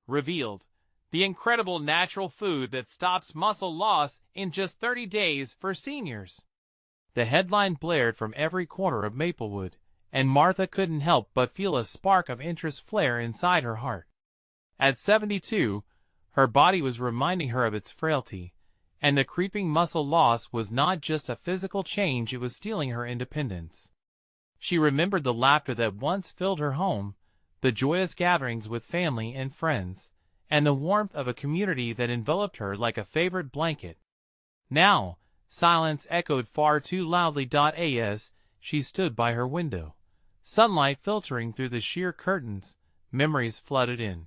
revealed, the incredible natural food that stops muscle loss in just 30 days for seniors. The headline blared from every corner of Maplewood, and Martha couldn't help but feel a spark of interest flare inside her heart. At 72, her body was reminding her of its frailty, and the creeping muscle loss was not just a physical change, it was stealing her independence. She remembered the laughter that once filled her home, the joyous gatherings with family and friends, and the warmth of a community that enveloped her like a favorite blanket. Now, silence echoed far too loudly. As she stood by her window, sunlight filtering through the sheer curtains, memories flooded in.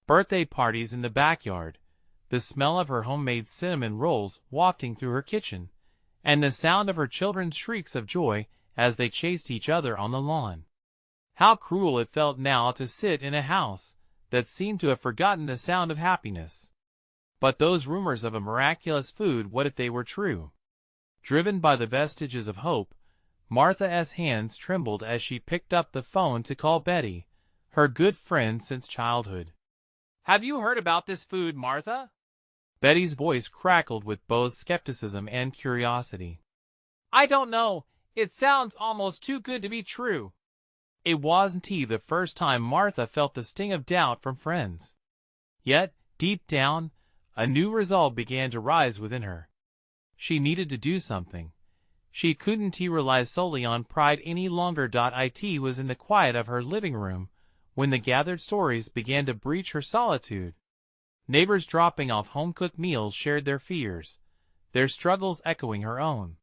Birthday parties in the backyard, the smell of her homemade cinnamon rolls wafting through her kitchen, and the sound of her children's shrieks of joy as they chased each other on the lawn. How cruel it felt now to sit in a house that seemed to have forgotten the sound of happiness. But those rumors of a miraculous food, what if they were true? Driven by the vestiges of hope, Martha's hands trembled as she picked up the phone to call Betty, her good friend since childhood. "Have you heard about this food, Martha?" Betty's voice crackled with both skepticism and curiosity. "I don't know. It sounds almost too good to be true." It wasn't the first time Martha felt the sting of doubt from friends. Yet, deep down, a new resolve began to rise within her. She needed to do something. She couldn't rely solely on pride any longer. It was in the quiet of her living room when the gathered stories began to breach her solitude. Neighbors dropping off home-cooked meals shared their fears, their struggles echoing her own.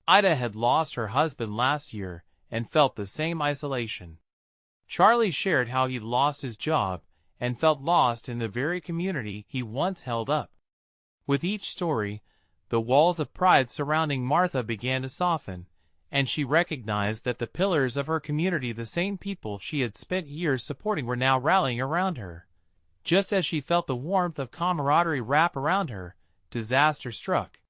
Ida had lost her husband last year and felt the same isolation. Charlie shared how he'd lost his job and felt lost in the very community he once held up. With each story, the walls of pride surrounding Martha began to soften, and she recognized that the pillars of her community, the same people she had spent years supporting, were now rallying around her. Just as she felt the warmth of camaraderie wrap around her, disaster struck.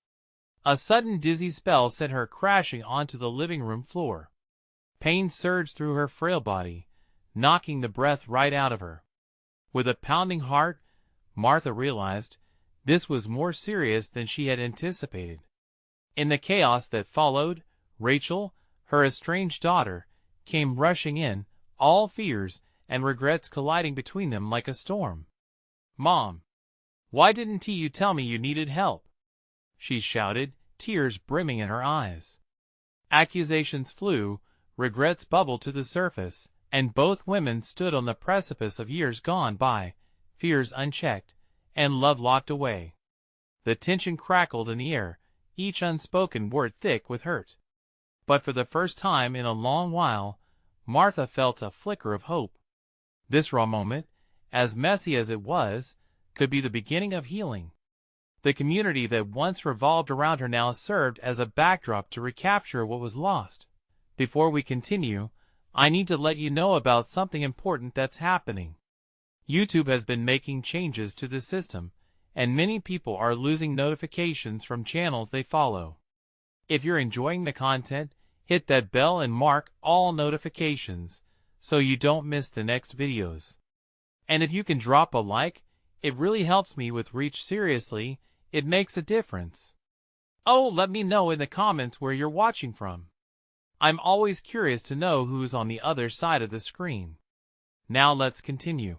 A sudden dizzy spell sent her crashing onto the living room floor. Pain surged through her frail body, knocking the breath right out of her. With a pounding heart, Martha realized this was more serious than she had anticipated. In the chaos that followed, Rachel, her estranged daughter, came rushing in, all fears and regrets colliding between them like a storm. "Mom, why didn't you tell me you needed help?" she shouted, tears brimming in her eyes. Accusations flew, regrets bubbled to the surface, and both women stood on the precipice of years gone by, fears unchecked, and love locked away. The tension crackled in the air, each unspoken word thick with hurt. But for the first time in a long while, Martha felt a flicker of hope. This raw moment, as messy as it was, could be the beginning of healing. The community that once revolved around her now served as a backdrop to recapture what was lost. Before we continue, I need to let you know about something important that's happening. YouTube has been making changes to the system, and many people are losing notifications from channels they follow. If you're enjoying the content, hit that bell and mark all notifications so you don't miss the next videos. And if you can drop a like, it really helps me with reach. Seriously, it makes a difference. Oh, let me know in the comments where you're watching from. I'm always curious to know who's on the other side of the screen. Now let's continue.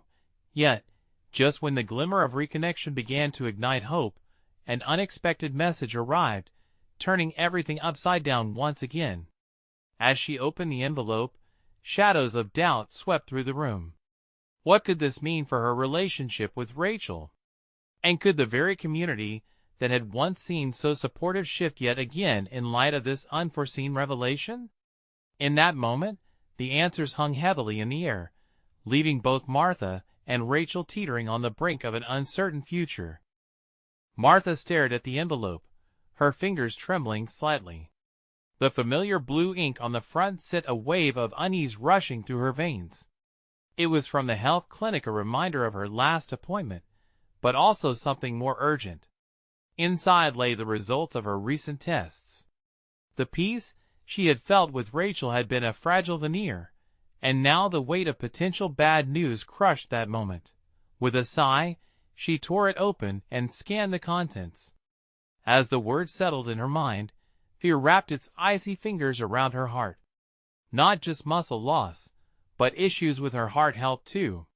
Yet, just when the glimmer of reconnection began to ignite hope, an unexpected message arrived, turning everything upside down once again. As she opened the envelope, shadows of doubt swept through the room. What could this mean for her relationship with Rachel? And could the very community that had once seemed so supportive shift yet again in light of this unforeseen revelation? In that moment, the answers hung heavily in the air, leaving both Martha and Rachel teetering on the brink of an uncertain future. Martha stared at the envelope, her fingers trembling slightly. The familiar blue ink on the front sent a wave of unease rushing through her veins. It was from the health clinic, a reminder of her last appointment, but also something more urgent. Inside lay the results of her recent tests. The peace she had felt with Rachel had been a fragile veneer, and now the weight of potential bad news crushed that moment, With a sigh, she tore it open and scanned the contents. As the words settled in her mind, fear wrapped its icy fingers around her heart. Not just muscle loss, but issues with her heart health too.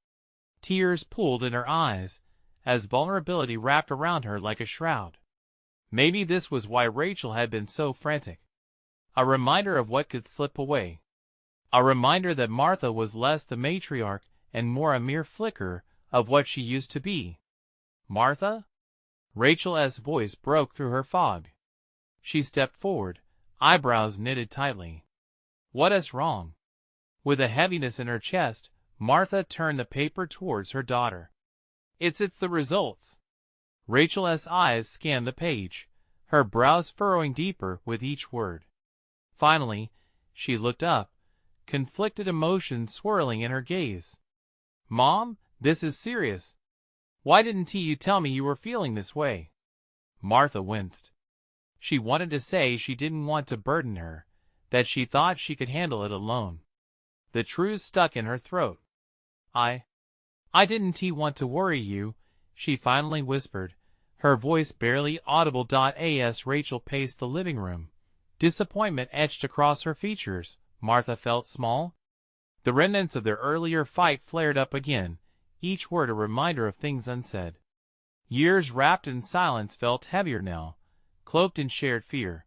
Tears pooled in her eyes, as vulnerability wrapped around her like a shroud. Maybe this was why Rachel had been so frantic. A reminder of what could slip away. A reminder that Martha was less the matriarch and more a mere flicker of what she used to be. Martha? Rachel's voice broke through her fog. She stepped forward, eyebrows knitted tightly. What is wrong? With a heaviness in her chest, Martha turned the paper towards her daughter. It's the results. Rachel's eyes scanned the page, her brows furrowing deeper with each word. Finally, she looked up, conflicted emotions swirling in her gaze. Mom, this is serious. Why didn't you tell me you were feeling this way? Martha winced. She wanted to say she didn't want to burden her, that she thought she could handle it alone. The truth stuck in her throat. I didn't want to worry you, she finally whispered, her voice barely audible. As Rachel paced the living room, disappointment etched across her features. Martha felt small. The remnants of their earlier fight flared up again, each word a reminder of things unsaid. Years wrapped in silence felt heavier now, cloaked in shared fear.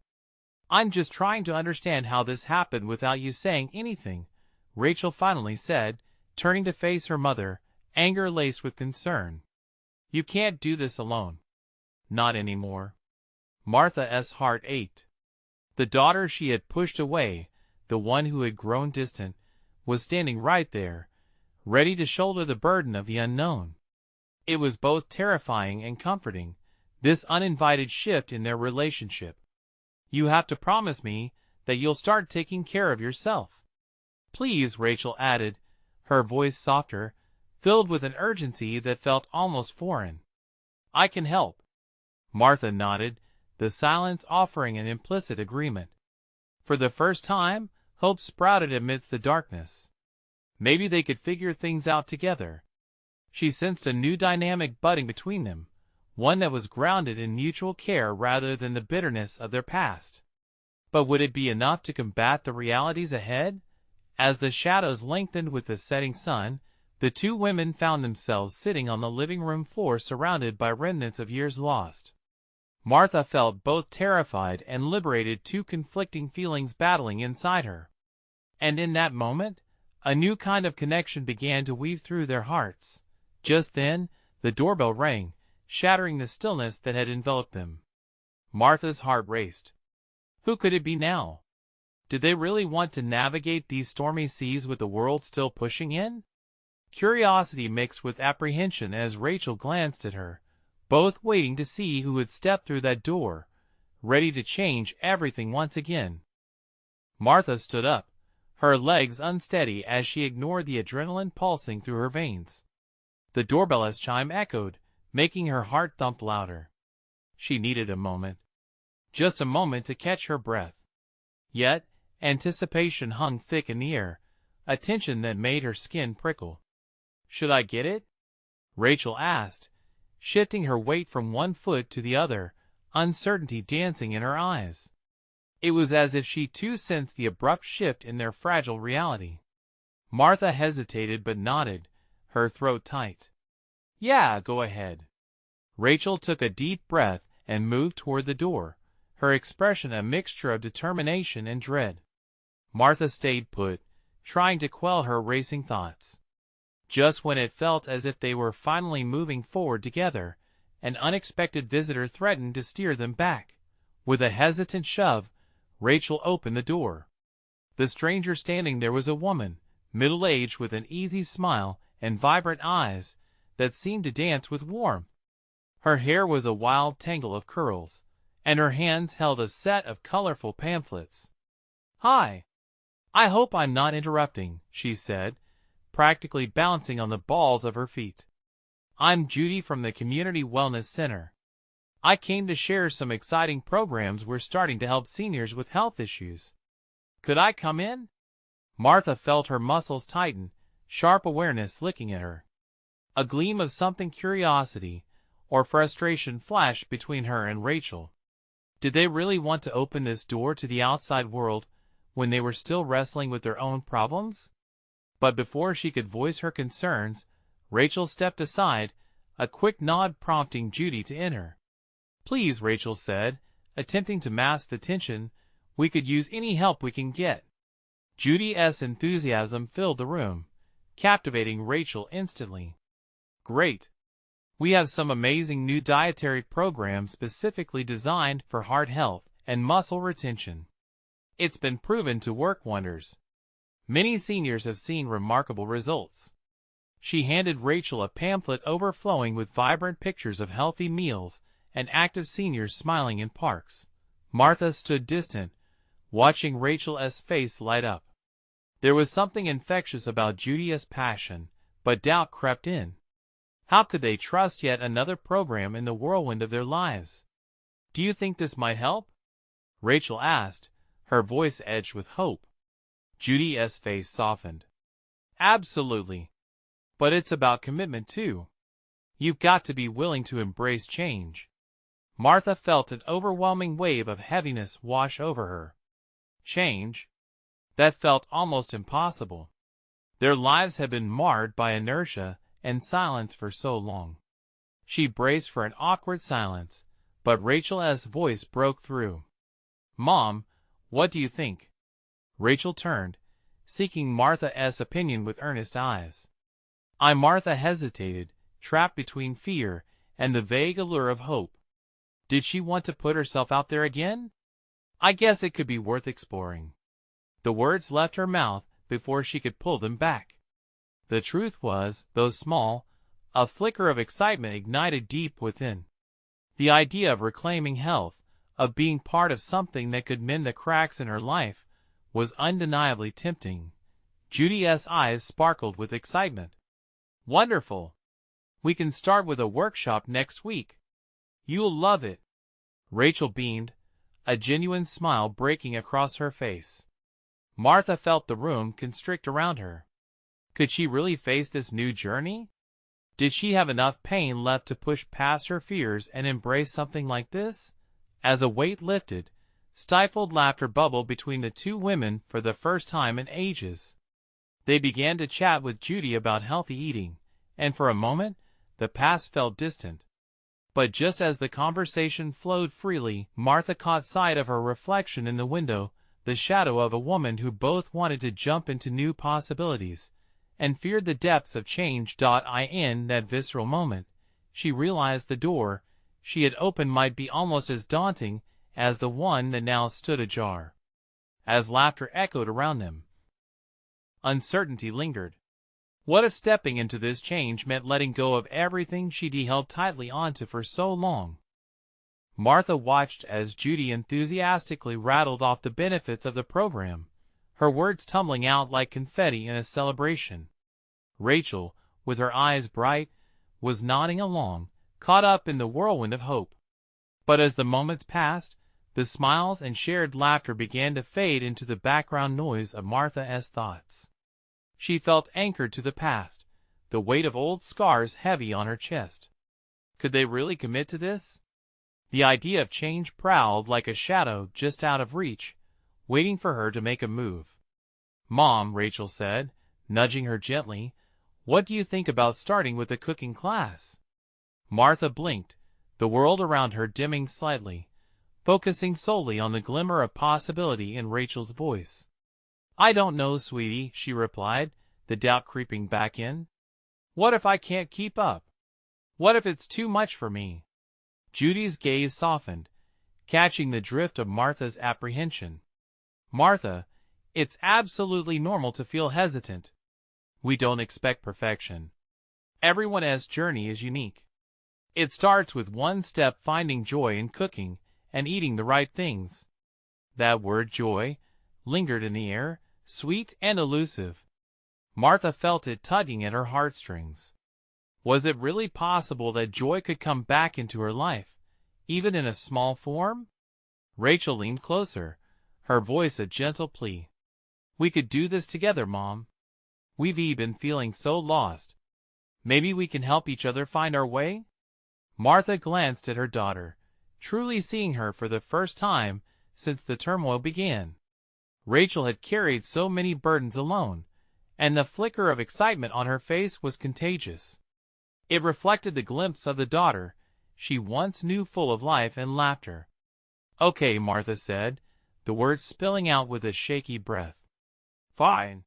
I'm just trying to understand how this happened without you saying anything, Rachel finally said, turning to face her mother, anger laced with concern. You can't do this alone. Not anymore. Martha's heart ached. The daughter she had pushed away, the one who had grown distant, was standing right there, ready to shoulder the burden of the unknown. It was both terrifying and comforting, this uninvited shift in their relationship. You have to promise me that you'll start taking care of yourself. Please, Rachel added, her voice softer, filled with an urgency that felt almost foreign. I can help. Martha nodded, the silence offering an implicit agreement. For the first time, hope sprouted amidst the darkness. Maybe they could figure things out together. She sensed a new dynamic budding between them, one that was grounded in mutual care rather than the bitterness of their past. But would it be enough to combat the realities ahead? As the shadows lengthened with the setting sun, the two women found themselves sitting on the living room floor surrounded by remnants of years lost. Martha felt both terrified and liberated, two conflicting feelings battling inside her. And in that moment, a new kind of connection began to weave through their hearts. Just then, the doorbell rang, shattering the stillness that had enveloped them. Martha's heart raced. Who could it be now? Did they really want to navigate these stormy seas with the world still pushing in? Curiosity mixed with apprehension as Rachel glanced at her, both waiting to see who would step through that door, ready to change everything once again. Martha stood up, her legs unsteady as she ignored the adrenaline pulsing through her veins. The doorbell's chime echoed, making her heart thump louder. She needed a moment. Just a moment to catch her breath. Yet, anticipation hung thick in the air, a tension that made her skin prickle. Should I get it? Rachel asked, shifting her weight from one foot to the other, uncertainty dancing in her eyes. It was as if she too sensed the abrupt shift in their fragile reality. Martha hesitated but nodded, her throat tight. Yeah, go ahead. Rachel took a deep breath and moved toward the door, her expression a mixture of determination and dread. Martha stayed put, trying to quell her racing thoughts. Just when it felt as if they were finally moving forward together, an unexpected visitor threatened to steer them back. With a hesitant shove, Rachel opened the door. The stranger standing there was a woman, middle-aged with an easy smile and vibrant eyes that seemed to dance with warmth. Her hair was a wild tangle of curls, and her hands held a set of colorful pamphlets. Hi. I hope I'm not interrupting, she said, practically bouncing on the balls of her feet. I'm Judy from the Community Wellness Center. I came to share some exciting programs we're starting to help seniors with health issues. Could I come in? Martha felt her muscles tighten, sharp awareness licking at her. A gleam of something curiosity or frustration flashed between her and Rachel. Did they really want to open this door to the outside world when they were still wrestling with their own problems? But before she could voice her concerns, Rachel stepped aside, a quick nod prompting Judy to enter. "Please," Rachel said, attempting to mask the tension, "we could use any help we can get." Judy's enthusiasm filled the room, captivating Rachel instantly. "Great! We have some amazing new dietary programs specifically designed for heart health and muscle retention. It's been proven to work wonders. Many seniors have seen remarkable results." She handed Rachel a pamphlet overflowing with vibrant pictures of healthy meals and active seniors smiling in parks. Martha stood distant, watching Rachel's face light up. There was something infectious about Judy's passion, but doubt crept in. How could they trust yet another program in the whirlwind of their lives? "Do you think this might help?" Rachel asked, her voice edged with hope. Judy's face softened. "Absolutely. But it's about commitment too. You've got to be willing to embrace change." Martha felt an overwhelming wave of heaviness wash over her. Change? That felt almost impossible. Their lives had been marred by inertia and silence for so long. She braced for an awkward silence, but Rachel's voice broke through. "Mom, what do you think?" Rachel turned, seeking Martha's opinion with earnest eyes. Martha hesitated, trapped between fear and the vague allure of hope. Did she want to put herself out there again? "I guess it could be worth exploring." The words left her mouth before she could pull them back. The truth was, though small, a flicker of excitement ignited deep within. The idea of reclaiming health, of being part of something that could mend the cracks in her life, was undeniably tempting. Judy's eyes sparkled with excitement. "Wonderful! We can start with a workshop next week. You'll love it." Rachel beamed, a genuine smile breaking across her face. Martha felt the room constrict around her. Could she really face this new journey? Did she have enough pain left to push past her fears and embrace something like this? As a weight lifted, stifled laughter bubbled between the two women for the first time in ages. They began to chat with Judy about healthy eating, and for a moment, the past felt distant. But just as the conversation flowed freely, Martha caught sight of her reflection in the window, the shadow of a woman who both wanted to jump into new possibilities and feared the depths of change. In that visceral moment, she realized the door she had opened might be almost as daunting as the one that now stood ajar. As laughter echoed around them, uncertainty lingered. What if stepping into this change meant letting go of everything she'd held tightly onto for so long? Martha watched as Judy enthusiastically rattled off the benefits of the program, her words tumbling out like confetti in a celebration. Rachel, with her eyes bright, was nodding along, caught up in the whirlwind of hope. But as the moments passed, the smiles and shared laughter began to fade into the background noise of Martha's thoughts. She felt anchored to the past, the weight of old scars heavy on her chest. Could they really commit to this? The idea of change prowled like a shadow just out of reach, waiting for her to make a move. "Mom," Rachel said, nudging her gently, "what do you think about starting with a cooking class?" Martha blinked, the world around her dimming slightly, focusing solely on the glimmer of possibility in Rachel's voice. "I don't know, sweetie," she replied, the doubt creeping back in. "What if I can't keep up? What if it's too much for me?" Judy's gaze softened, catching the drift of Martha's apprehension. "Martha, it's absolutely normal to feel hesitant. We don't expect perfection. Everyone's journey is unique. It starts with one step, finding joy in cooking and eating the right things." That word joy lingered in the air, sweet and elusive. Martha felt it tugging at her heartstrings. Was it really possible that joy could come back into her life, even in a small form? Rachel leaned closer, her voice a gentle plea. "We could do this together, Mom. We've been feeling so lost." Maybe we can help each other find our way? Martha glanced at her daughter, truly seeing her for the first time since the turmoil began. Rachel had carried so many burdens alone, and the flicker of excitement on her face was contagious. It reflected the glimpse of the daughter she once knew, full of life and laughter. "Okay," Martha said, the words spilling out with a shaky breath. "Fine.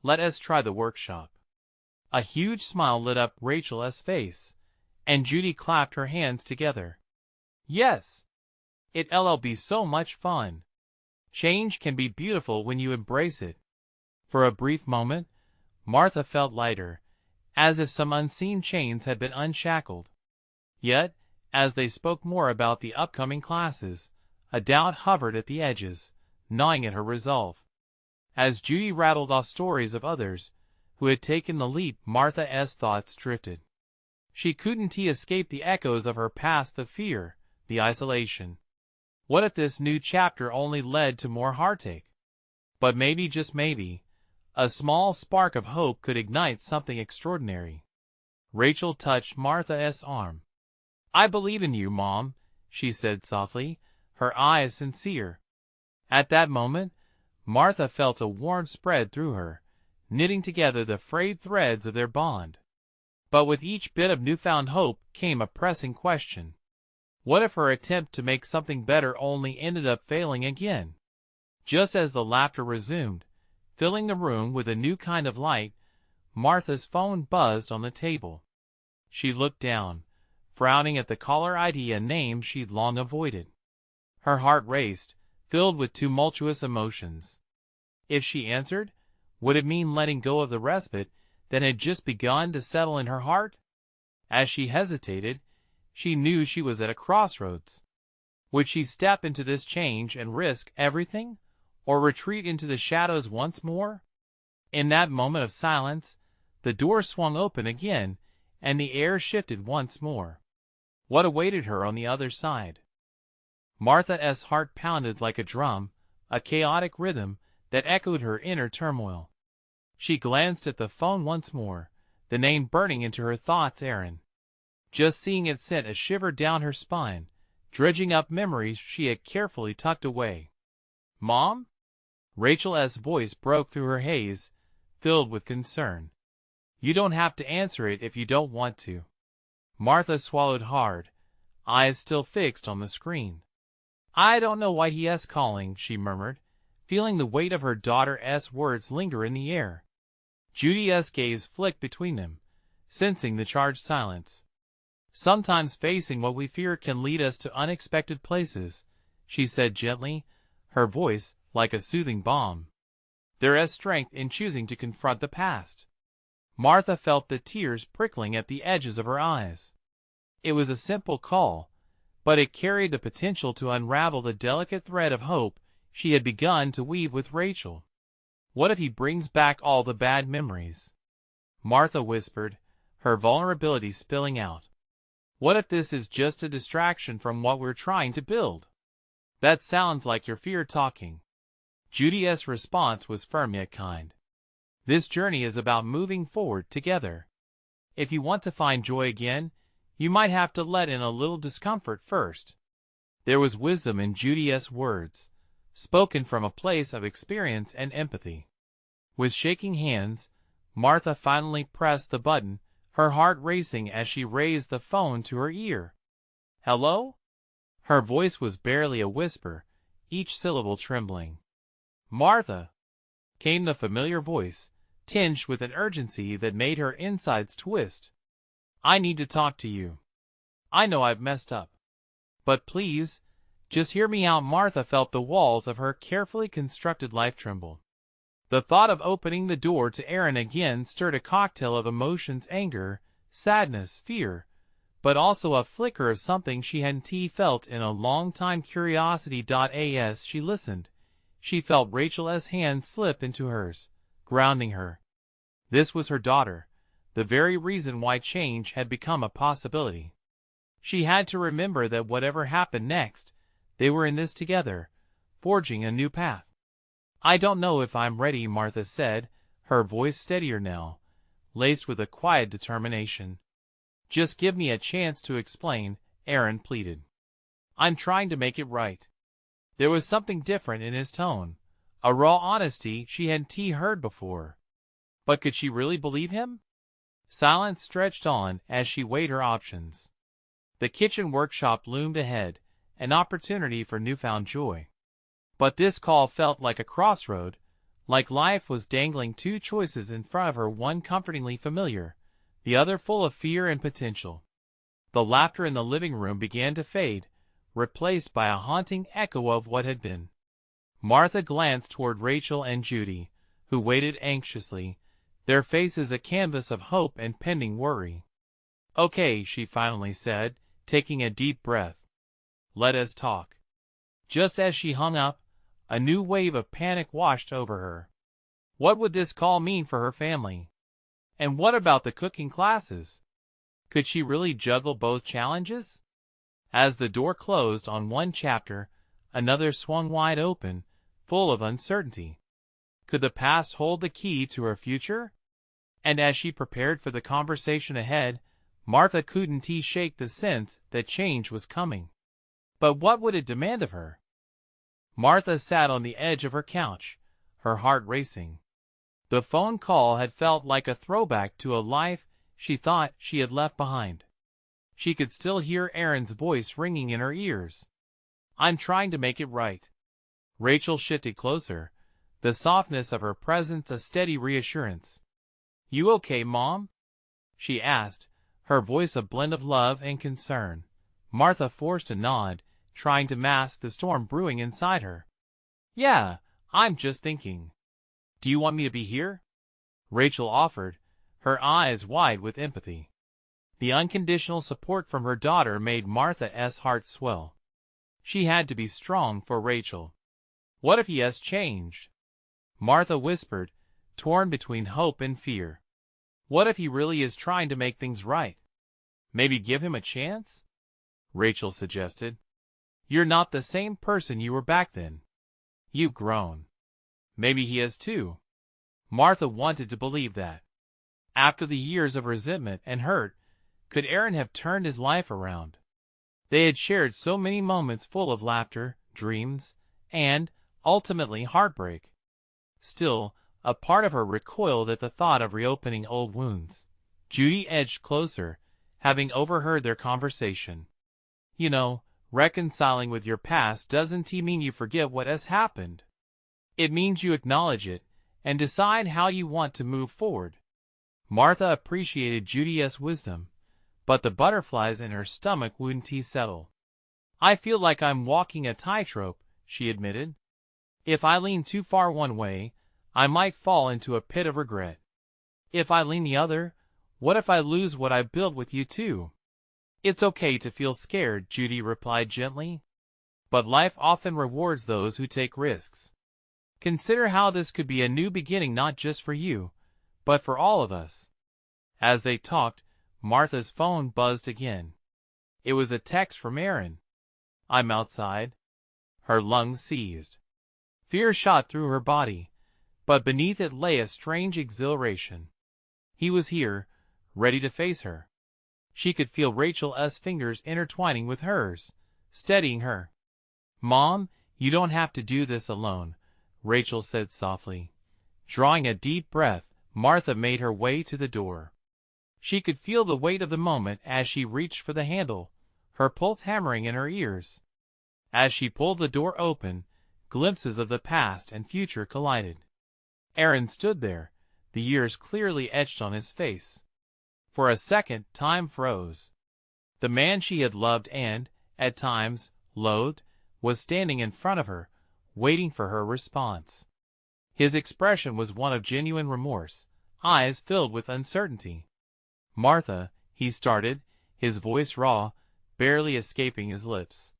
Let us try the workshop." A huge smile lit up Rachel's face, and Judy clapped her hands together. "Yes! It'll be so much fun. Change can be beautiful when you embrace it." For a brief moment, Martha felt lighter, as if some unseen chains had been unshackled. Yet, as they spoke more about the upcoming classes, a doubt hovered at the edges, gnawing at her resolve. As Judy rattled off stories of others who had taken the leap, Martha's thoughts drifted. She couldn't escape the echoes of her past, the fear, the isolation. What if this new chapter only led to more heartache? But maybe, just maybe, a small spark of hope could ignite something extraordinary. Rachel touched Martha's arm. "I believe in you, Mom," she said softly, her eyes sincere. At that moment, Martha felt a warmth spread through her, knitting together the frayed threads of their bond. But with each bit of newfound hope came a pressing question. What if her attempt to make something better only ended up failing again? Just as the laughter resumed, filling the room with a new kind of light, Martha's phone buzzed on the table. She looked down, frowning at the caller ID, a name she'd long avoided. Her heart raced, filled with tumultuous emotions. If she answered, would it mean letting go of the respite that had just begun to settle in her heart? As she hesitated, she knew she was at a crossroads. Would she step into this change and risk everything, or retreat into the shadows once more? In that moment of silence, the door swung open again, and the air shifted once more. What awaited her on the other side? Martha's heart pounded like a drum, a chaotic rhythm that echoed her inner turmoil. She glanced at the phone once more, the name burning into her thoughts, Aaron. Just seeing it sent a shiver down her spine, dredging up memories she had carefully tucked away. "Mom?" Rachel's voice broke through her haze, filled with concern. "You don't have to answer it if you don't want to." Martha swallowed hard, eyes still fixed on the screen. "I don't know why he's calling," she murmured, feeling the weight of her daughter's words linger in the air. Judy's gaze flicked between them, sensing the charged silence. "Sometimes facing what we fear can lead us to unexpected places," she said gently, her voice like a soothing balm. "There is strength in choosing to confront the past." Martha felt the tears prickling at the edges of her eyes. It was a simple call, but it carried the potential to unravel the delicate thread of hope she had begun to weave with Rachel. What if he brings back all the bad memories? Martha whispered, her vulnerability spilling out. What if this is just a distraction from what we're trying to build? That sounds like your fear talking. Judy's response was firm yet kind. This journey is about moving forward together. If you want to find joy again, you might have to let in a little discomfort first. There was wisdom in Judy's words, spoken from a place of experience and empathy. With shaking hands, Martha finally pressed the button, her heart racing as she raised the phone to her ear. "Hello?" Her voice was barely a whisper, each syllable trembling. "Martha," came the familiar voice, tinged with an urgency that made her insides twist. "I need to talk to you. I know I've messed up. But please, just hear me out." Martha felt the walls of her carefully constructed life tremble. The thought of opening the door to Aaron again stirred a cocktail of emotions: anger, sadness, fear, but also a flicker of something she hadn't felt in a long time: curiosity. As she listened, she felt Rachel's hand slip into hers, grounding her. This was her daughter, the very reason why change had become a possibility. She had to remember that whatever happened next, they were in this together, forging a new path. "I don't know if I'm ready," Martha said, her voice steadier now, laced with a quiet determination. "Just give me a chance to explain," Aaron pleaded. "I'm trying to make it right." There was something different in his tone, a raw honesty she hadn't heard before. But could she really believe him? Silence stretched on as she weighed her options. The kitchen workshop loomed ahead, an opportunity for newfound joy. But this call felt like a crossroad, like life was dangling two choices in front of her, one comfortingly familiar, the other full of fear and potential. The laughter in the living room began to fade, replaced by a haunting echo of what had been. Martha glanced toward Rachel and Judy, who waited anxiously, their faces a canvas of hope and pending worry. "Okay," she finally said, taking a deep breath. "Let us talk." Just as she hung up, a new wave of panic washed over her. What would this call mean for her family? And what about the cooking classes? Could she really juggle both challenges? As the door closed on one chapter, another swung wide open, full of uncertainty. Could the past hold the key to her future? And as she prepared for the conversation ahead, Martha couldn't shake the sense that change was coming. But what would it demand of her? Martha sat on the edge of her couch, her heart racing. The phone call had felt like a throwback to a life she thought she had left behind. She could still hear Aaron's voice ringing in her ears. "I'm trying to make it right." Rachel shifted closer, the softness of her presence a steady reassurance. "You okay, Mom?" she asked, her voice a blend of love and concern. Martha forced a nod, trying to mask the storm brewing inside her. "Yeah, I'm just thinking." "Do you want me to be here?" Rachel offered, her eyes wide with empathy. The unconditional support from her daughter made Martha's heart swell. She had to be strong for Rachel. What if he has changed? Martha whispered, torn between hope and fear. What if he really is trying to make things right? Maybe give him a chance? Rachel suggested. You're not the same person you were back then. You've grown. Maybe he has too. Martha wanted to believe that. After the years of resentment and hurt, could Aaron have turned his life around? They had shared so many moments full of laughter, dreams, and, ultimately, heartbreak. Still, a part of her recoiled at the thought of reopening old wounds. Judy edged closer, having overheard their conversation. You know, reconciling with your past doesn't mean you forget what has happened. It means you acknowledge it and decide how you want to move forward. Martha appreciated Judy's wisdom, but the butterflies in her stomach wouldn't settle. I feel like I'm walking a tightrope, she admitted. If I lean too far one way, I might fall into a pit of regret. If I lean the other, what if I lose what I built with you too? It's okay to feel scared, Judy replied gently. But life often rewards those who take risks. Consider how this could be a new beginning not just for you, but for all of us. As they talked, Martha's phone buzzed again. It was a text from Aaron. I'm outside. Her lungs seized. Fear shot through her body, but beneath it lay a strange exhilaration. He was here, ready to face her. She could feel Rachel's fingers intertwining with hers, steadying her. Mom, you don't have to do this alone, Rachel said softly. Drawing a deep breath, Martha made her way to the door. She could feel the weight of the moment as she reached for the handle, her pulse hammering in her ears. As she pulled the door open, glimpses of the past and future collided. Aaron stood there, the years clearly etched on his face. For a second, time froze. The man she had loved and, at times, loathed, was standing in front of her, waiting for her response. His expression was one of genuine remorse, eyes filled with uncertainty. Martha, he started, his voice raw, barely escaping his lips.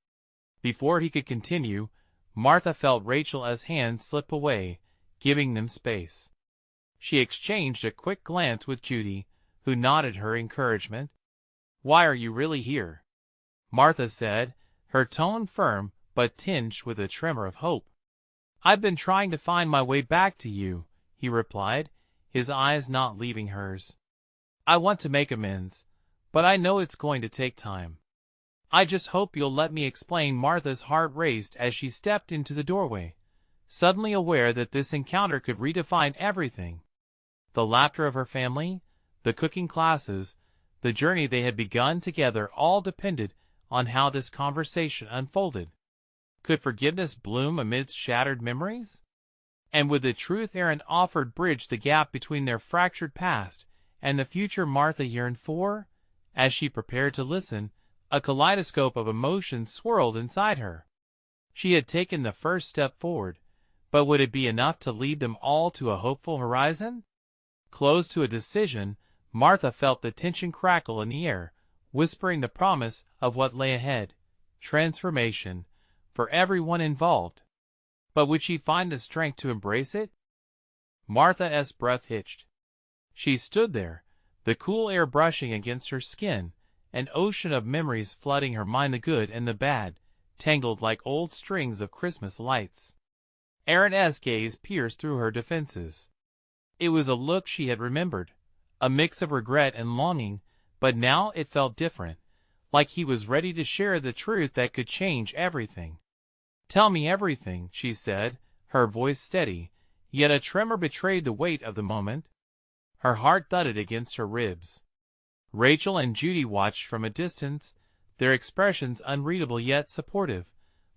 Before he could continue, Martha felt Rachel's hand slip away, giving them space. She exchanged a quick glance with Judy, who nodded her encouragement. Why are you really here? Martha said, her tone firm but tinged with a tremor of hope. I've been trying to find my way back to you, he replied, his eyes not leaving hers. I want to make amends, but I know it's going to take time. I just hope you'll let me explain. Martha's heart raced as she stepped into the doorway, suddenly aware that this encounter could redefine everything. The laughter of her family, the cooking classes, the journey they had begun together all depended on how this conversation unfolded. Could forgiveness bloom amidst shattered memories? And would the truth Aaron offered bridge the gap between their fractured past and the future Martha yearned for? As she prepared to listen, a kaleidoscope of emotions swirled inside her. She had taken the first step forward, but would it be enough to lead them all to a hopeful horizon? Close to a decision, Martha felt the tension crackle in the air, whispering the promise of what lay ahead: transformation, for everyone involved. But would she find the strength to embrace it? Martha's breath hitched. She stood there, the cool air brushing against her skin, an ocean of memories flooding her mind, the good and the bad, tangled like old strings of Christmas lights. Aaron's gaze pierced through her defenses. It was a look she had remembered, a mix of regret and longing, but now it felt different, like he was ready to share the truth that could change everything. "Tell me everything," she said, her voice steady, yet a tremor betrayed the weight of the moment. Her heart thudded against her ribs. Rachel and Judy watched from a distance, their expressions unreadable yet supportive,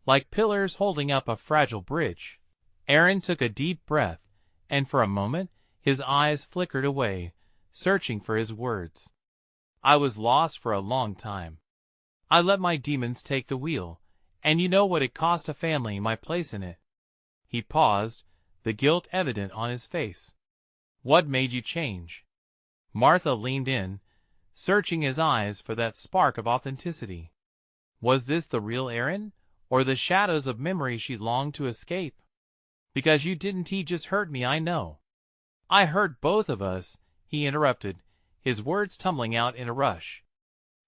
like pillars holding up a fragile bridge. Aaron took a deep breath, and for a moment his eyes flickered away, searching for his words. "I was lost for a long time. I let my demons take the wheel, and you know what it cost a family, my place in it." He paused, the guilt evident on his face. "What made you change?" Martha leaned in, searching his eyes for that spark of authenticity. Was this the real Aaron, or the shadows of memory she longed to escape? "Because you didn't just hurt me, I know." "I hurt both of us," he interrupted, his words tumbling out in a rush.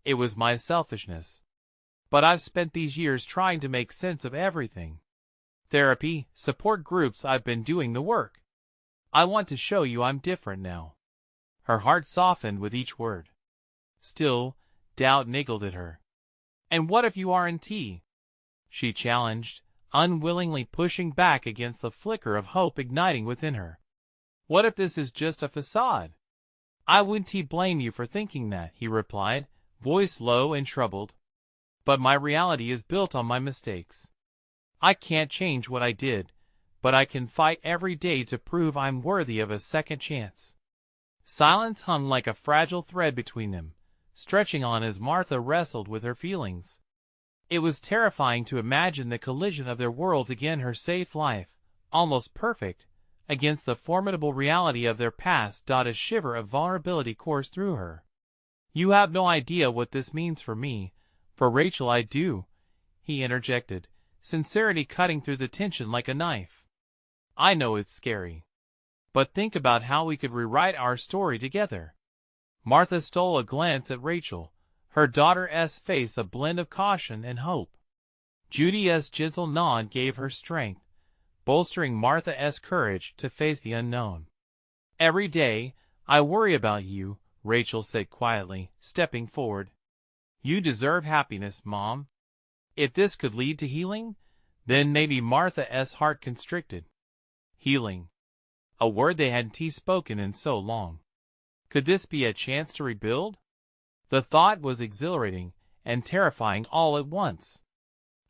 "It was my selfishness. But I've spent these years trying to make sense of everything. Therapy, support groups, I've been doing the work. I want to show you I'm different now." Her heart softened with each word. Still, doubt niggled at her. "And what if you aren't?" she challenged, unwillingly pushing back against the flicker of hope igniting within her. "What if this is just a facade?" "I wouldn't blame you for thinking that," he replied, voice low and troubled. "But my reality is built on my mistakes. I can't change what I did, but I can fight every day to prove I'm worthy of a second chance." Silence hung like a fragile thread between them, stretching on as Martha wrestled with her feelings. It was terrifying to imagine the collision of their worlds again, her safe life, almost perfect, against the formidable reality of their past. A shiver of vulnerability coursed through her. "You have no idea what this means for me. For Rachel I do," he interjected, sincerity cutting through the tension like a knife. "I know it's scary. But think about how we could rewrite our story together." Martha stole a glance at Rachel, her daughter's face a blend of caution and hope. Judy's gentle nod gave her strength, bolstering Martha's courage to face the unknown. "Every day, I worry about you," Rachel said quietly, stepping forward. "You deserve happiness, Mom. If this could lead to healing, then maybe." Martha's heart constricted. Healing. A word they hadn't spoken in so long. Could this be a chance to rebuild? The thought was exhilarating and terrifying all at once.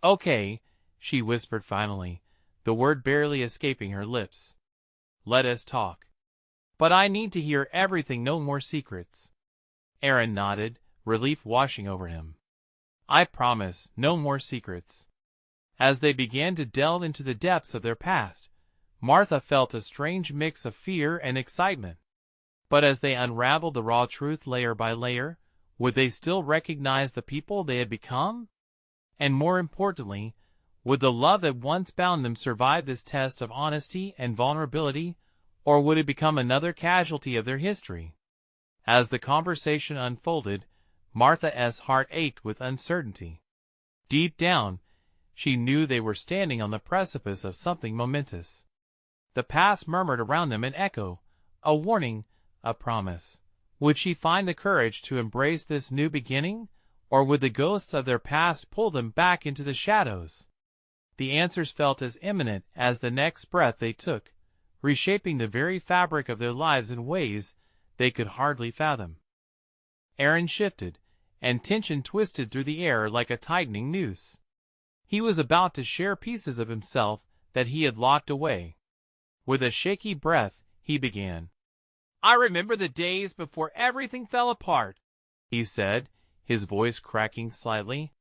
"Okay," she whispered finally, the word barely escaping her lips. "Let us talk. But I need to hear everything, no more secrets." Aaron nodded, relief washing over him. "I promise, no more secrets." As they began to delve into the depths of their past, Martha felt a strange mix of fear and excitement. But as they unraveled the raw truth layer by layer, would they still recognize the people they had become? And more importantly, would the love that once bound them survive this test of honesty and vulnerability, or would it become another casualty of their history? As the conversation unfolded, Martha's heart ached with uncertainty. Deep down, she knew they were standing on the precipice of something momentous. The past murmured around them an echo, a warning, a promise. Would she find the courage to embrace this new beginning, or would the ghosts of their past pull them back into the shadows? The answers felt as imminent as the next breath they took, reshaping the very fabric of their lives in ways they could hardly fathom. Aaron shifted, and tension twisted through the air like a tightening noose. He was about to share pieces of himself that he had locked away. With a shaky breath, he began. "I remember the days before everything fell apart," he said, his voice cracking slightly.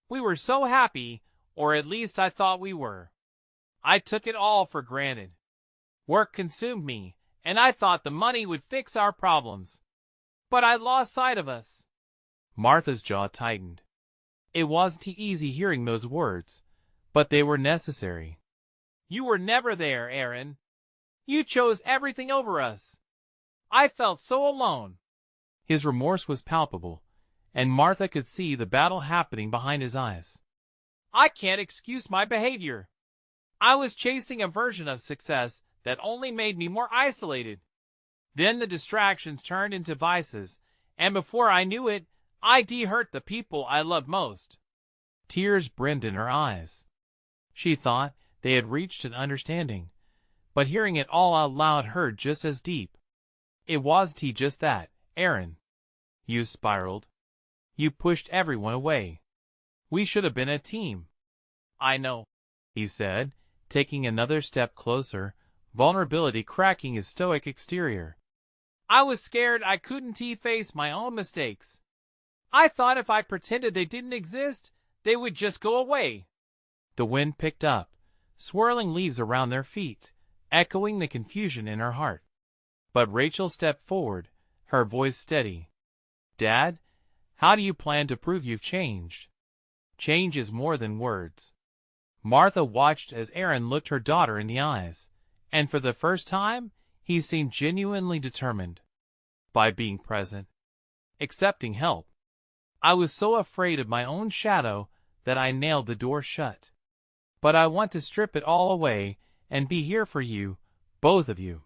"We were so happy, or at least I thought we were. I took it all for granted. Work consumed me, and I thought the money would fix our problems. But I lost sight of us." Martha's jaw tightened. It wasn't easy hearing those words, but they were necessary. "You were never there, Aaron. You chose everything over us. I felt so alone." His remorse was palpable, and Martha could see the battle happening behind his eyes. "I can't excuse my behavior. I was chasing a version of success that only made me more isolated. Then the distractions turned into vices, and before I knew it, I hurt the people I loved most." Tears brimmed in her eyes. She thought they had reached an understanding, but hearing it all out loud hurt just as deep. "It wasn't just that, Aaron. You spiraled. You pushed everyone away. We should have been a team." "I know," he said, taking another step closer, vulnerability cracking his stoic exterior. "I was scared I couldn't face my own mistakes. I thought if I pretended they didn't exist, they would just go away." The wind picked up, swirling leaves around their feet, echoing the confusion in her heart. But Rachel stepped forward, her voice steady. "Dad, how do you plan to prove you've changed? Change is more than words." Martha watched as Aaron looked her daughter in the eyes, and for the first time, he seemed genuinely determined. "By being present. Accepting help. I was so afraid of my own shadow that I nailed the door shut. But I want to strip it all away and be here for you, both of you."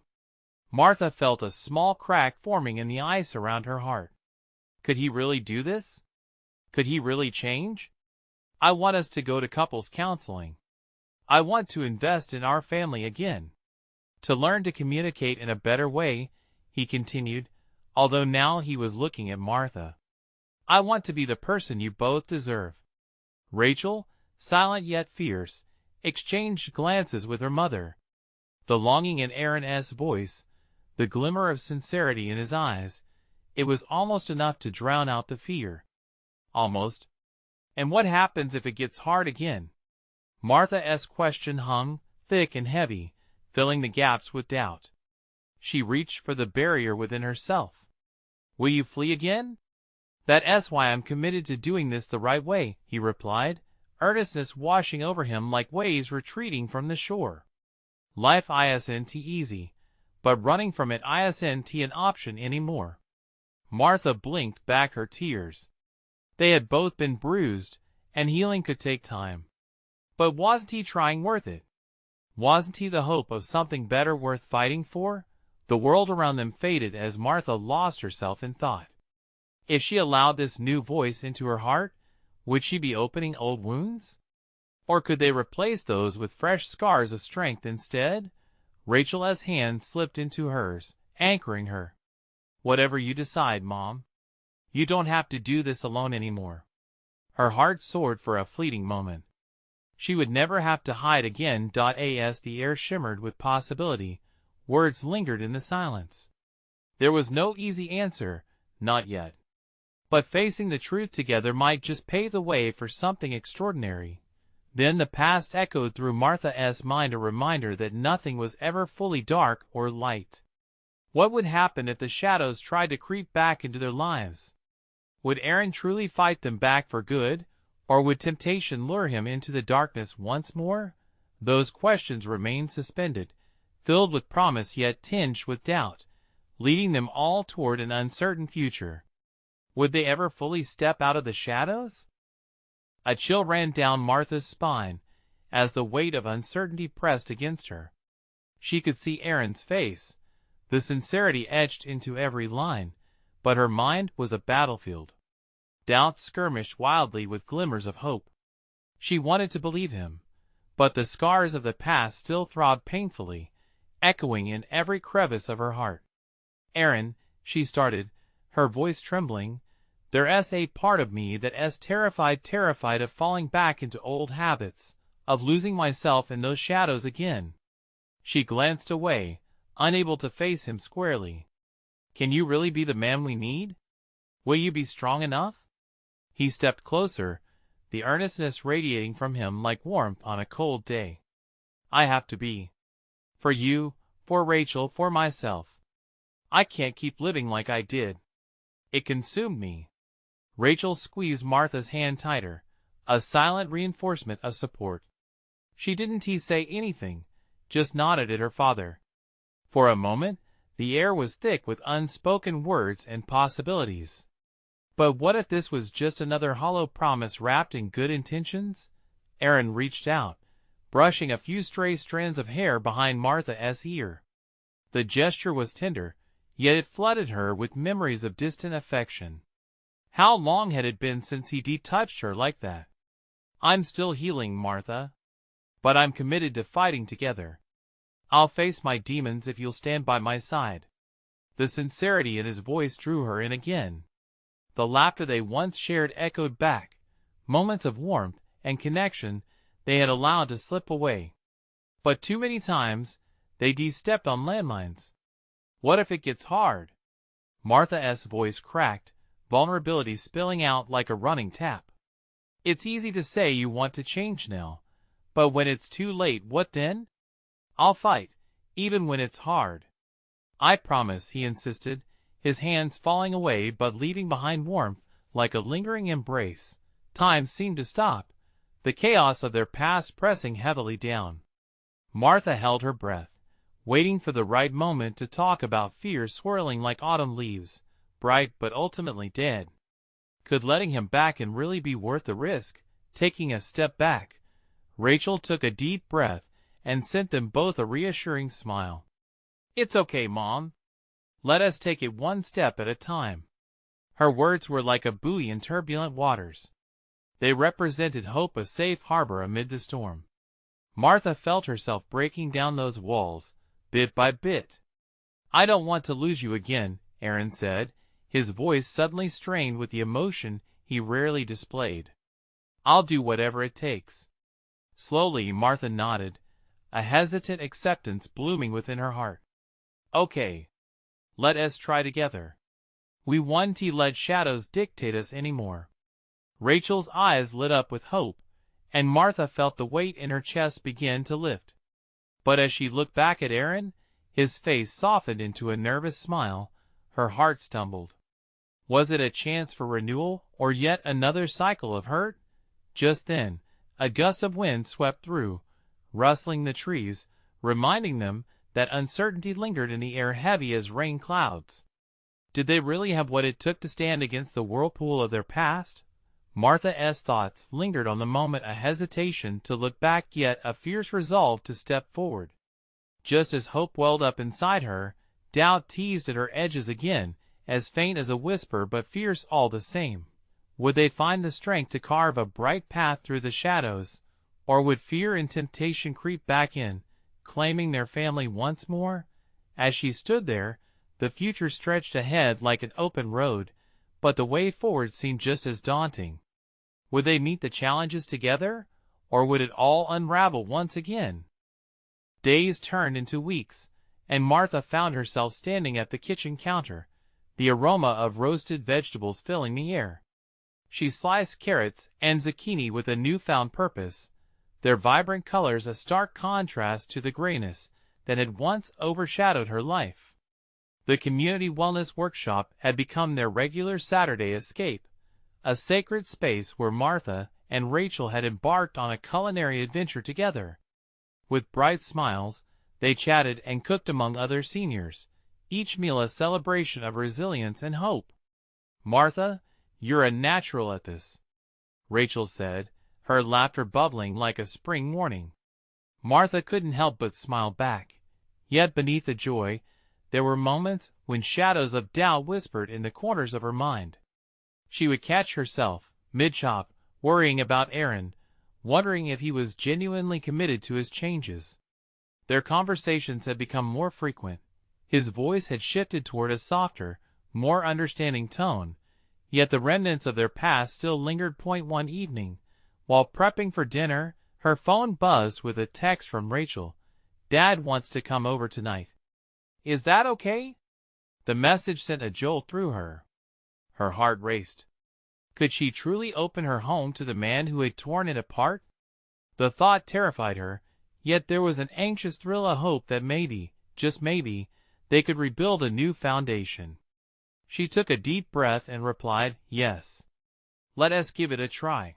Martha felt a small crack forming in the ice around her heart. Could he really do this? Could he really change? "I want us to go to couples counseling. I want to invest in our family again. To learn to communicate in a better way," he continued, although now he was looking at Martha. "I want to be the person you both deserve." Rachel, silent yet fierce, exchanged glances with her mother. The longing in Aaron's voice, the glimmer of sincerity in his eyes, it was almost enough to drown out the fear. Almost. "And what happens if it gets hard again?" Martha's question hung, thick and heavy, filling the gaps with doubt. She reached for the barrier within herself. "Will you flee again?" "That's why I'm committed to doing this the right way," he replied, earnestness washing over him like waves retreating from the shore. "Life isn't easy, but running from it isn't an option anymore." Martha blinked back her tears. They had both been bruised, and healing could take time. But wasn't he trying worth it? Wasn't he the hope of something better worth fighting for? The world around them faded as Martha lost herself in thought. If she allowed this new voice into her heart, would she be opening old wounds? Or could they replace those with fresh scars of strength instead? Rachel's hand slipped into hers, anchoring her. "Whatever you decide, Mom. You don't have to do this alone anymore." Her heart soared for a fleeting moment. She would never have to hide again. As the air shimmered with possibility, words lingered in the silence. There was no easy answer, not yet. But facing the truth together might just pave the way for something extraordinary. Then the past echoed through Martha's mind, a reminder that nothing was ever fully dark or light. What would happen if the shadows tried to creep back into their lives? Would Aaron truly fight them back for good, or would temptation lure him into the darkness once more? Those questions remained suspended, filled with promise yet tinged with doubt, leading them all toward an uncertain future. Would they ever fully step out of the shadows? A chill ran down Martha's spine as the weight of uncertainty pressed against her. She could see Aaron's face, the sincerity etched into every line, but her mind was a battlefield. Doubts skirmished wildly with glimmers of hope. She wanted to believe him, but the scars of the past still throbbed painfully, echoing in every crevice of her heart. "Aaron," she started, her voice trembling, "there's a part of me that's terrified of falling back into old habits, of losing myself in those shadows again." She glanced away, unable to face him squarely. "Can you really be the man we need? Will you be strong enough?" He stepped closer, the earnestness radiating from him like warmth on a cold day. "I have to be. For you, for Rachel, for myself. I can't keep living like I did. It consumed me." Rachel squeezed Martha's hand tighter, a silent reinforcement of support. She didn't say anything, just nodded at her father. For a moment, the air was thick with unspoken words and possibilities. But what if this was just another hollow promise wrapped in good intentions? Aaron reached out, brushing a few stray strands of hair behind Martha's ear. The gesture was tender, yet it flooded her with memories of distant affection. How long had it been since he detouched her like that? "I'm still healing, Martha. But I'm committed to fighting together. I'll face my demons if you'll stand by my side." The sincerity in his voice drew her in again. The laughter they once shared echoed back, moments of warmth and connection they had allowed to slip away. But too many times, they stepped on landmines. "What if it gets hard?" Martha's voice cracked, vulnerability spilling out like a running tap. "It's easy to say you want to change now, but when it's too late, what then?" "I'll fight, even when it's hard. I promise," he insisted, his hands falling away but leaving behind warmth like a lingering embrace. Time seemed to stop, the chaos of their past pressing heavily down. Martha held her breath, waiting for the right moment to talk about fears swirling like autumn leaves, bright but ultimately dead. Could letting him back and really be worth the risk? Taking a step back, Rachel took a deep breath and sent them both a reassuring smile. "It's okay, Mom. Let us take it one step at a time." Her words were like a buoy in turbulent waters. They represented hope, a safe harbor amid the storm. Martha felt herself breaking down those walls, bit by bit. "I don't want to lose you again," Aaron said, his voice suddenly strained with the emotion he rarely displayed. "I'll do whatever it takes." Slowly, Martha nodded, a hesitant acceptance blooming within her heart. "Okay. Let us try together. We won't let shadows dictate us anymore." Rachel's eyes lit up with hope, and Martha felt the weight in her chest begin to lift. But as she looked back at Aaron, his face softened into a nervous smile, her heart stumbled. Was it a chance for renewal, or yet another cycle of hurt? Just then, a gust of wind swept through, rustling the trees, reminding them that uncertainty lingered in the air heavy as rain clouds. Did they really have what it took to stand against the whirlpool of their past? Martha's thoughts lingered on the moment, a hesitation to look back yet a fierce resolve to step forward. Just as hope welled up inside her, doubt teased at her edges again, as faint as a whisper but fierce all the same. Would they find the strength to carve a bright path through the shadows, or would fear and temptation creep back in, claiming their family once more? As she stood there, the future stretched ahead like an open road, but the way forward seemed just as daunting. Would they meet the challenges together, or would it all unravel once again? Days turned into weeks, and Martha found herself standing at the kitchen counter, the aroma of roasted vegetables filling the air. She sliced carrots and zucchini with a newfound purpose, their vibrant colors a stark contrast to the grayness that had once overshadowed her life. The community wellness workshop had become their regular Saturday escape, a sacred space where Martha and Rachel had embarked on a culinary adventure together. With bright smiles, they chatted and cooked among other seniors, each meal a celebration of resilience and hope. "Martha, you're a natural at this," Rachel said, her laughter bubbling like a spring morning. Martha couldn't help but smile back, yet beneath the joy, there were moments when shadows of doubt whispered in the corners of her mind. She would catch herself, mid-chop, worrying about Aaron, wondering if he was genuinely committed to his changes. Their conversations had become more frequent. His voice had shifted toward a softer, more understanding tone, yet the remnants of their past still lingered. One evening, while prepping for dinner, her phone buzzed with a text from Rachel. "Dad wants to come over tonight. Is that okay?" The message sent a jolt through her. Her heart raced. Could she truly open her home to the man who had torn it apart? The thought terrified her, yet there was an anxious thrill of hope that maybe, just maybe, they could rebuild a new foundation. She took a deep breath and replied, "Yes. Let us give it a try."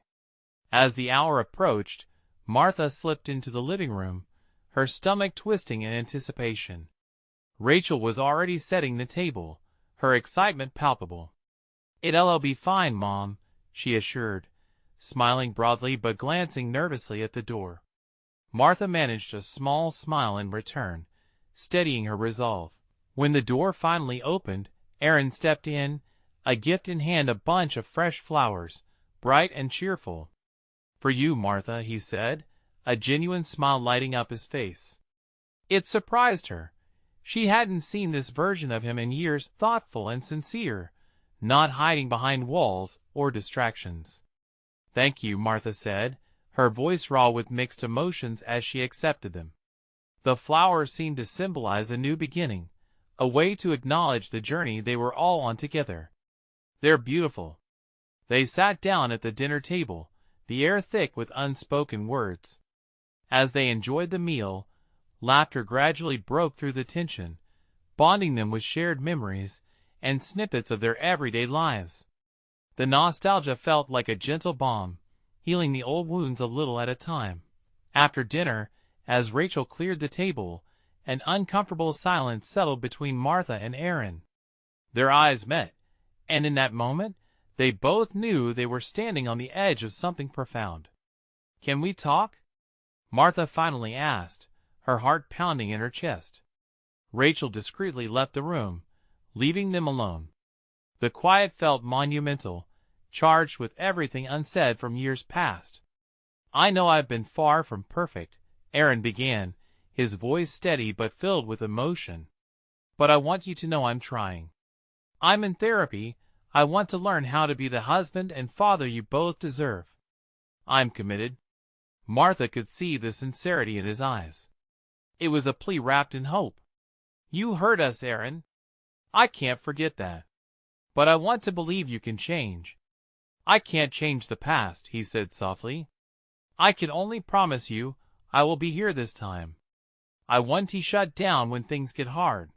As the hour approached, Martha slipped into the living room, her stomach twisting in anticipation. Rachel was already setting the table, her excitement palpable. "It'll be fine, Mom," she assured, smiling broadly but glancing nervously at the door. Martha managed a small smile in return, steadying her resolve. When the door finally opened, Aaron stepped in, a gift in hand, a bunch of fresh flowers, bright and cheerful. "For you, Martha," he said, a genuine smile lighting up his face. It surprised her. She hadn't seen this version of him in years, thoughtful and sincere, not hiding behind walls or distractions. "Thank you," Martha said, her voice raw with mixed emotions as she accepted them. The flowers seemed to symbolize a new beginning, a way to acknowledge the journey they were all on together. "They're beautiful." They sat down at the dinner table, the air thick with unspoken words. As they enjoyed the meal, laughter gradually broke through the tension, bonding them with shared memories and snippets of their everyday lives. The nostalgia felt like a gentle balm, healing the old wounds a little at a time. After dinner, as Rachel cleared the table, an uncomfortable silence settled between Martha and Aaron. Their eyes met, and in that moment, they both knew they were standing on the edge of something profound. "Can we talk?" Martha finally asked, her heart pounding in her chest. Rachel discreetly left the room, leaving them alone. The quiet felt monumental, charged with everything unsaid from years past. "I know I've been far from perfect," Aaron began, his voice steady but filled with emotion. "But I want you to know I'm trying. I'm in therapy. I want to learn how to be the husband and father you both deserve. I'm committed." Martha could see the sincerity in his eyes. It was a plea wrapped in hope. "You hurt us, Aaron. I can't forget that. But I want to believe you can change." "I can't change the past," he said softly. "I can only promise you I will be here this time. I won't shut down when things get hard.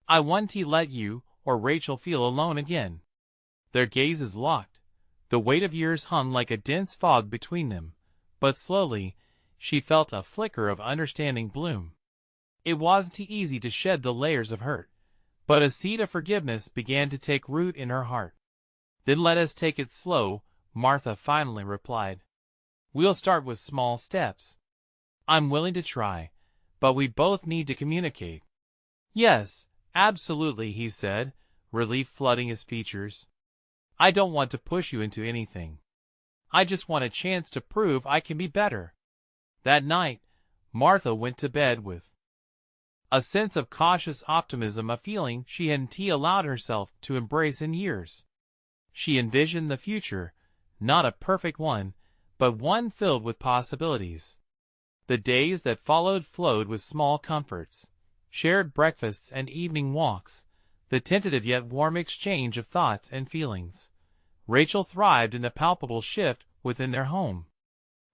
I won't let you or Rachel feel alone again." Their gazes locked. The weight of years hung like a dense fog between them, but slowly, she felt a flicker of understanding bloom. It wasn't easy to shed the layers of hurt, but a seed of forgiveness began to take root in her heart. "Then let us take it slow," Martha finally replied. "We'll start with small steps. I'm willing to try, but we both need to communicate." "Yes, absolutely," he said, relief flooding his features. "I don't want to push you into anything. I just want a chance to prove I can be better." That night, Martha went to bed with a sense of cautious optimism, a feeling she hadn't allowed herself to embrace in years. She envisioned the future, not a perfect one, but one filled with possibilities. The days that followed flowed with small comforts, shared breakfasts and evening walks, the tentative yet warm exchange of thoughts and feelings. Rachel thrived in the palpable shift within their home.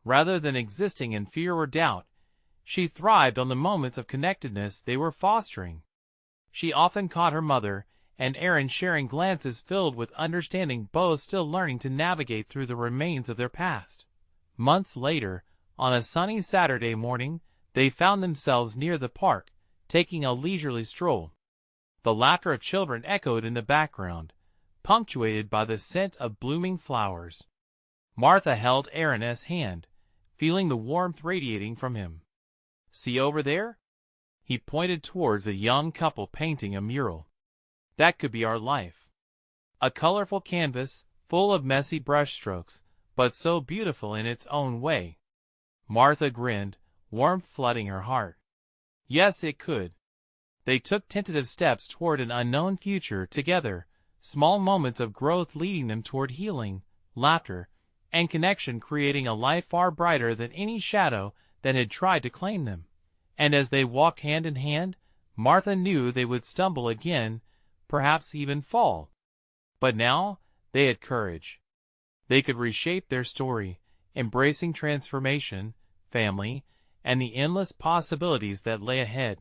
Rather than existing in fear or doubt, she thrived on the moments of connectedness they were fostering. She often caught her mother and Aaron sharing glances filled with understanding, both still learning to navigate through the remains of their past. Months later, on a sunny Saturday morning, they found themselves near the park, taking a leisurely stroll. The laughter of children echoed in the background, punctuated by the scent of blooming flowers. Martha held Aaron's hand, feeling the warmth radiating from him. "See over there?" He pointed towards a young couple painting a mural. That could be our life. A colorful canvas, full of messy brushstrokes, but so beautiful in its own way. Martha grinned, warmth flooding her heart. Yes, it could. They took tentative steps toward an unknown future together, small moments of growth leading them toward healing, laughter, and connection, creating a life far brighter than any shadow that had tried to claim them. And as they walked hand in hand, Martha knew they would stumble again, perhaps even fall. But now they had courage. They could reshape their story, embracing transformation, family, and the endless possibilities that lay ahead.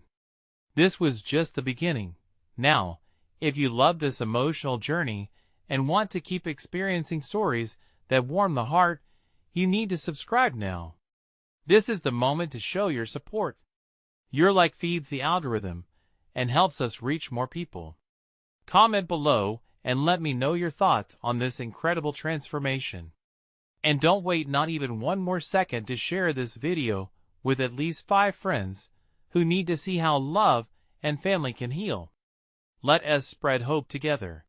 This was just the beginning. Now, if you love this emotional journey and want to keep experiencing stories that warm the heart, you need to subscribe now. This is the moment to show your support. Your like feeds the algorithm and helps us reach more people. Comment below and let me know your thoughts on this incredible transformation. And don't wait not even one more second to share this video with at least 5 friends who need to see how love and family can heal. Let us spread hope together.